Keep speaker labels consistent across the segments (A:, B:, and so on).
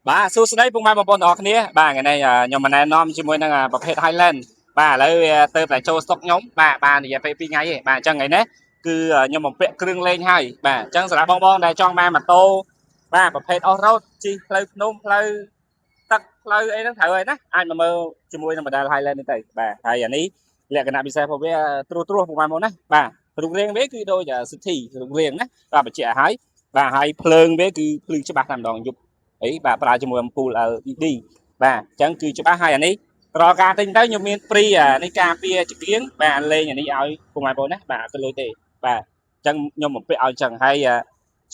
A: បាទសួស្តីពុកម៉ែបងប្អូនទាំងអស់គ្នាបាទថ្ងៃនេះខ្ញុំមកណែនាំជាមួយនឹងប្រភេទ Highland បាទឥឡូវវាទៅតែចូលស្តុកខ្ញុំបាទបានរយៈពេល2ថ្ងៃទេបាទអញ្ចឹងថ្ងៃនេះគឺខ្ញុំបំពាក់គ្រឿងលេងហើយបាទអញ្ចឹងសម្រាប់បងប្អូនដែលចង់បានម៉ូតូបាទប្រភេទ off road ជិះផ្លូវភ្នំផ្លូវទឹកផ្លូវអីហ្នឹងត្រូវហើយណាអាចមកមើលជាមួយនឹង model Highland នេះទៅបាទហើយអានេះលក្ខណៈពិសេសរបស់វាត្រួសពុកម៉ែបងប្អូនណាបាទរូបរាងវាគឺដូច City រូបរាងណាបាទបញ្ជាក់ឲ្យបាទហើយភ្លើងវាគឺភ្លឺច្បាស់តែម្ដងយប់អីបាទប្រើជាមួយអំពូល LED បាទអញ្ចឹងគឺច្បាស់ហើយអានេះរាល់ការទិញទៅខ្ញុំមានព្រីនេះការពារចង្កៀងបាទលេងអានេះឲ្យពុកម៉ែបងប្អូនណាបាទអត់ទៅលុយទេបាទអញ្ចឹងខ្ញុំបំពាក់ឲ្យអញ្ចឹងហើយ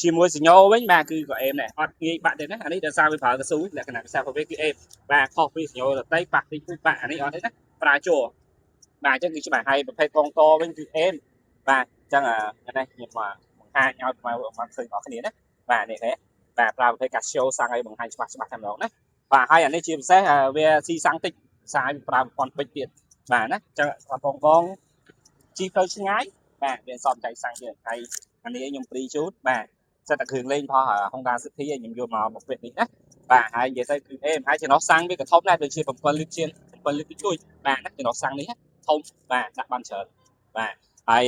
A: ជាមួយសញ្ញោវិញបាទគឺក៏អេមដែរអត់ងាយបាក់ទេណាអានេះដោយសារវាប្រើកស៊ូលក្ខណៈពិសេសរបស់វាគឺអេមបាទខុសពីសញ្ញោដតៃប៉ះតិចតួចបាក់អានេះអត់ទេណាប្រើជ័របាទអញ្ចឹងគឺច្បាស់ហើយប្រភេទកងតវិញគឺអេមបាទអញ្ចឹងនេះខ្ញុំបង្ហាញឲ្យពុកម៉ែបងប្អូនឃើញបងប្អូនគ្នាណាបាទនេះទេបាទប្រើប្រភេទ Casio សាំងឲ្យបង្ហាញច្បាស់តែម្ដងណាបាទហើយអានេះជាពិសេសវាស៊ីសាំងតិចផ្សាយប្រើប្រព័ន្ធពេជ្រទៀតបាទណាអញ្ចឹងបងបងជីផ្លូវឆ្ងាយបាទវាសមចៃសាំងទៀតហើយអានេះខ្ញុំព្រីជូតបាទសិតតែគ្រឿងលេងផងHonda City ខ្ញុំយកមកបំពេញនេះណាបាទហើយនិយាយទៅគឺអេមហើយចំណុះសាំងវាក៏ធំដែរដូចជា7លីត្រជាង7លីត្រទួយបាទណាចំណុះសាំងនេះធំបាទដាក់បានច្រើនបាទហើយ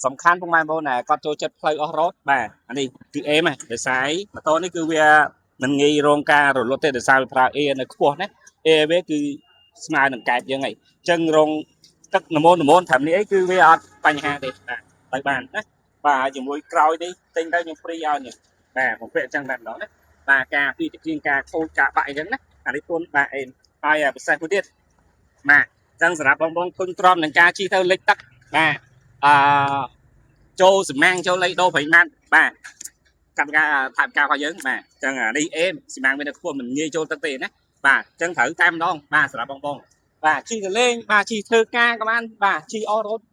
A: សំខាន់ពុកម៉ែបងប្អូនគាត់ចូលចិត្តផ្លូវ off road បាទអានេះគឺអេមដោយសារម៉ូតូនេះគឺវាមិនងាយរងការរលត់ទេដោយសារវាប្រើ A នៅខ្ពស់ណា A វាគឺស្មើនឹងកែបយើងហីអញ្ចឹងរងទឹកនមូនត្រឹមនេះអីគឺវាអត់បញ្ហាទេបាទទៅបានណាបាទជាមួយក្រោយនេះទិញទៅខ្ញុំព្រីឲ្យនេះបាទបំពាក់អញ្ចឹងតែម្ដងណាបាទការពីជាងការខូចការបាក់អីចឹងណាអានេះទុនបាទអេមហើយពិសេសមួយទៀតបាទអញ្ចឹងសម្រាប់បងប្អូនធុញទ្រាំនឹងការជិះទៅលិចទឹកបាទចូលសំណាងចូលលេខដូរប្រៃម៉ាត់បាទកាត់ការថវិការបស់យើងបាទអញ្ចឹងនេះអេមសំណាងវានៅខ្ពស់មិនងាយចូលទឹកទេណាបាទអញ្ចឹងត្រូវតែម្ដងបាទសម្រាប់បងប្អូនបាទជិះទៅលេងបាទជិះធ្វើការក៏បានបាទជិះអស់រត់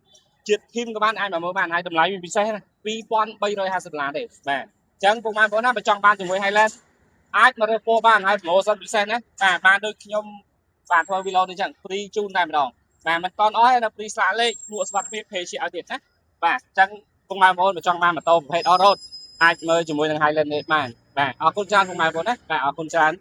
A: ជាតិធីមក៏បានអាចមកមើលបានហើយតម្លៃវាពិសេសណា$2350ទេបាទអញ្ចឹងពុកម៉ែបងប្អូនណាបើចង់បានជាមួយ Highland អាចមករើសពណ៌បានហើយប្រម៉ូសិនពិសេសណាបាទបានដូចខ្ញុំបាទធ្វើវីឡូនេះអញ្ចឹងព្រីជូនតែម្ដងបាទមិនតន់អស់ទេនៅព្រីស្លាកលេខមួកសុវត្ថិភាពភេជាឲ្យទៀតណាបាទអញ្ចឹងពុកម៉ែបងប្អូនបើចង់បានម៉ូតូប្រភេទ off road អាចមើលជាមួយនឹង Highland នេះបានបាទអរគុណច្រើនពុកម៉ែបងប្អូនណាបាទអរគុណច្រើន